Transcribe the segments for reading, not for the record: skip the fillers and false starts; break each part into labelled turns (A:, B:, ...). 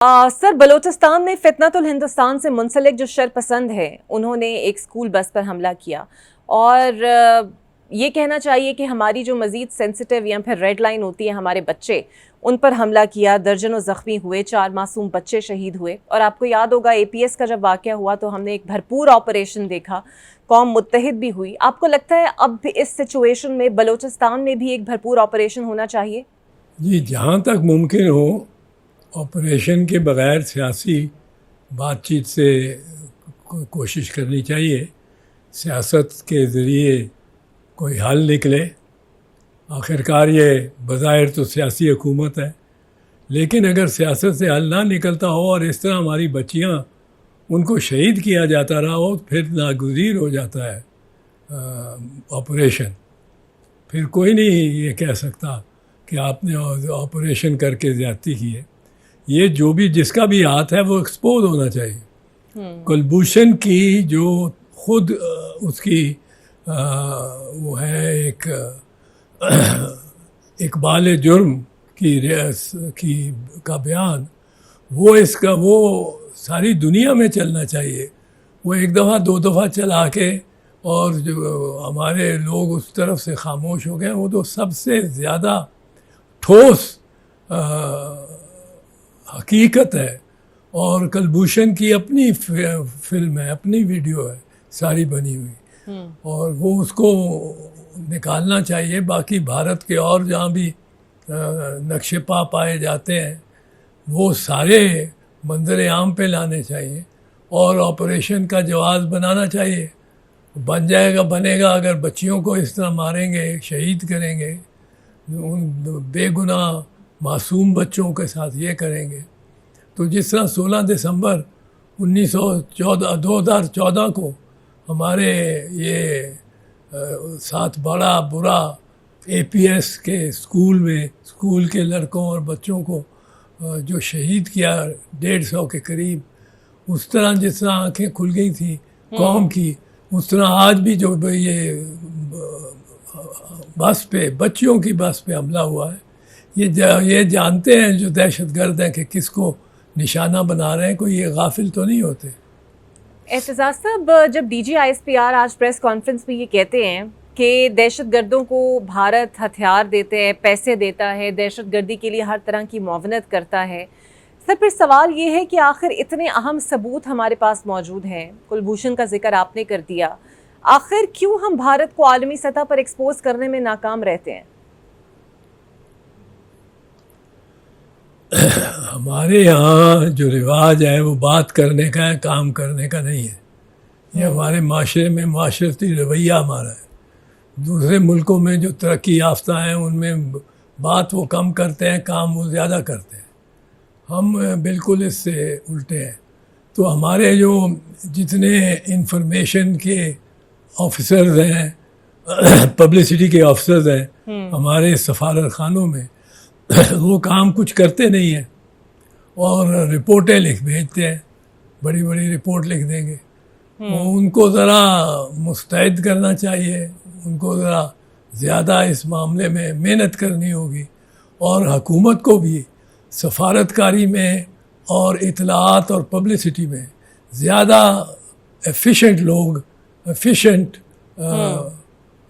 A: Sir, Balochistan में फितनतुल हिंदुस्तान से मुंसलिक जो शरपसंद है उन्होंने एक स्कूल बस पर हमला किया और ये कहना चाहिए कि हमारी जो मज़ीद सेंसिटिव या फिर रेड लाइन होती है हमारे बच्चे, उन पर हमला किया, दर्जनों ज़ख्मी हुए, 4 मासूम बच्चे शहीद हुए। और आपको याद होगा APS का जब वाक़या हुआ तो हमने एक भरपूर ऑपरेशन देखा, कौम मुत्तहिद भी हुई। आपको लगता है अब इस सिचुएशन में बलूचिस्तान में भी एक भरपूर ऑपरेशन होना चाहिए?
B: जी, जहाँ तक मुमकिन हो ऑपरेशन के बग़ैर सियासी बातचीत से कोशिश करनी चाहिए। सियासत के ज़रिए कोई हल निकले। आखिरकार ये बज़ाहिर तो सियासी हुकूमत है, लेकिन अगर सियासत से हल ना निकलता हो और इस तरह हमारी बच्चियाँ उनको शहीद किया जाता रहा हो, फिर नागुज़ीर हो जाता है ऑपरेशन। फिर कोई नहीं ये कह सकता कि आपने ऑपरेशन करके ज़्यादती की है। ये जो भी जिसका भी हाथ है वो एक्सपोज होना चाहिए। कुलभूषण की जो खुद उसकी वो है एक इकबाल जुर्म की का बयान, वो सारी दुनिया में चलना चाहिए। वो एक दफ़ा 2 दफ़ा चला के और जो हमारे लोग उस तरफ से खामोश हो गए, वो तो सबसे ज़्यादा ठोस हकीकत है। और कुलभूषण की अपनी फिल्म है, अपनी वीडियो है सारी बनी हुई, और वो उसको निकालना चाहिए। बाकी भारत के और जहाँ भी नक्शे पा पाए जाते हैं वो सारे मंजर आम पे लाने चाहिए और ऑपरेशन का जवाब बनाना चाहिए। बन जाएगा, बनेगा अगर बच्चियों को इस तरह मारेंगे, शहीद करेंगे, उन बेगुनाह मासूम बच्चों के साथ ये करेंगे। तो जिस तरह 16 दिसंबर 2014 को हमारे ये साथ बड़ा बुरा APS के स्कूल के लड़कों और बच्चों को जो शहीद किया 150 के करीब, उस तरह जिस तरह आँखें खुल गई थी कौम की, उस तरह आज भी जो ये बस पे, बच्चियों की बस पे हमला हुआ है, ये जानते हैं जो दहशतगर्द हैं कि किसको निशाना बना रहे हैं, कोई ये गाफिल तो नहीं होते।
A: एहतजाज साहब, जब DG ISPR आज प्रेस कॉन्फ्रेंस में ये कहते हैं कि दहशतगर्दों को भारत हथियार देते हैं, पैसे देता है, दहशतगर्दी के लिए हर तरह की मुआवनत करता है, सर फिर सवाल ये है कि आखिर इतने अहम सबूत हमारे पास मौजूद हैं, कुलभूषण का जिक्र आपने कर दिया, आखिर क्यों हम भारत को आलमी सतह पर एक्सपोज करने में नाकाम रहते हैं?
B: हमारे यहाँ जो रिवाज है वो बात करने का है, काम करने का नहीं है। ये हमारे माशरे में माशरती रवैया हमारा है। दूसरे मुल्कों में जो तरक्की याफ्ता हैं उनमें बात वो कम करते हैं, काम वो ज़्यादा करते हैं। हम बिल्कुल इससे उल्टे हैं। तो हमारे जो जितने इंफॉर्मेशन के ऑफिसर्स हैं, पब्लिसिटी के ऑफिसर्स हैं हमारे सफारत खानों में, वो काम कुछ करते नहीं हैं और रिपोर्टें लिख भेजते हैं, बड़ी बड़ी रिपोर्ट लिख देंगे। उनको ज़रा मुस्तैद करना चाहिए, उनको ज़रा ज़्यादा इस मामले में मेहनत करनी होगी। और हुकूमत को भी सफारतकारी में और इतलात और पब्लिसिटी में ज़्यादा एफिशिएंट लोग, एफिशिएंट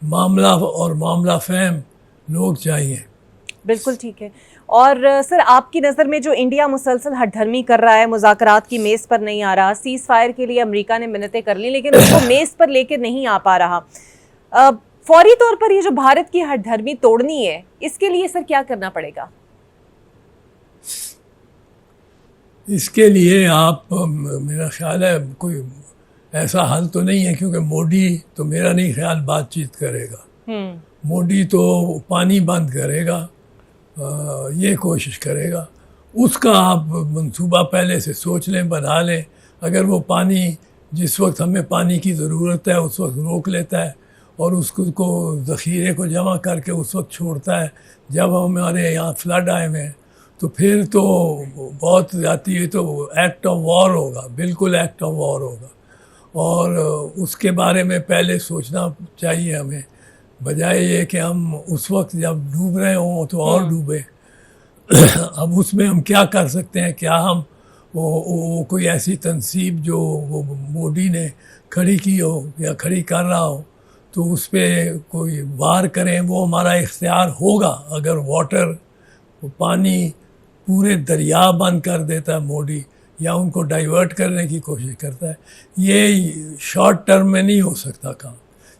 B: मामला फ़हम लोग चाहिए।
A: बिल्कुल ठीक है। और सर, आपकी नज़र में जो इंडिया मुसलसल हठधर्मी कर रहा है, मुज़ाकरात की मेज़ पर नहीं आ रहा, सीज़ फायर के लिए अमेरिका ने मिन्नतें कर ली लेकिन उसको मेज़ पर लेके नहीं आ पा रहा, फौरी तौर पर ये जो भारत की हठधर्मी तोड़नी है, इसके लिए सर क्या करना पड़ेगा?
B: इसके लिए आप, मेरा ख्याल है कोई ऐसा हल तो नहीं है, क्योंकि मोदी तो मेरा नहीं ख्याल बातचीत करेगा। मोदी तो पानी बंद करेगा, ये कोशिश करेगा। उसका आप मंसूबा पहले से सोच लें, बना लें। अगर वो पानी जिस वक्त हमें पानी की ज़रूरत है उस वक्त रोक लेता है और उसको ज़ख़ीरे को जमा करके उस वक्त छोड़ता है जब हमारे यहाँ फ्लड आए हुए हैं, तो फिर तो बहुत ज़्यादा, ये तो एक्ट ऑफ वॉर होगा, बिल्कुल एक्ट ऑफ वॉर होगा। और उसके बारे में पहले सोचना चाहिए हमें, बजाय ये कि हम उस वक्त जब डूब रहे हों तो और डूबे। अब उसमें हम क्या कर सकते हैं? क्या हम وہ کوئی ایسی تنصیب جو وہ مودی نے کھڑی کی ہو یا کھڑی کر رہا ہو تو اس پہ کوئی وار کریں، وہ ہمارا اختیار ہوگا. اگر واٹر پانی پورے دریا بند کر دیتا ہے مودی یا ان کو ڈائیورٹ کرنے کی کوشش کرتا ہے، یہ شارٹ ٹرم میں نہیں ہو سکتا کام.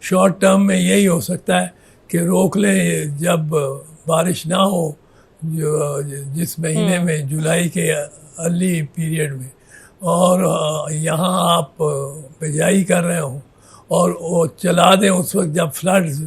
B: شارٹ ٹرم میں یہی ہو سکتا ہے کہ روک لیں جب بارش نہ ہو، جس مہینے میں جولائی کے ارلی پیریڈ میں، اور یہاں آپ بجائی کر رہے ہوں اور وہ چلا دیں اس وقت جب فلڈز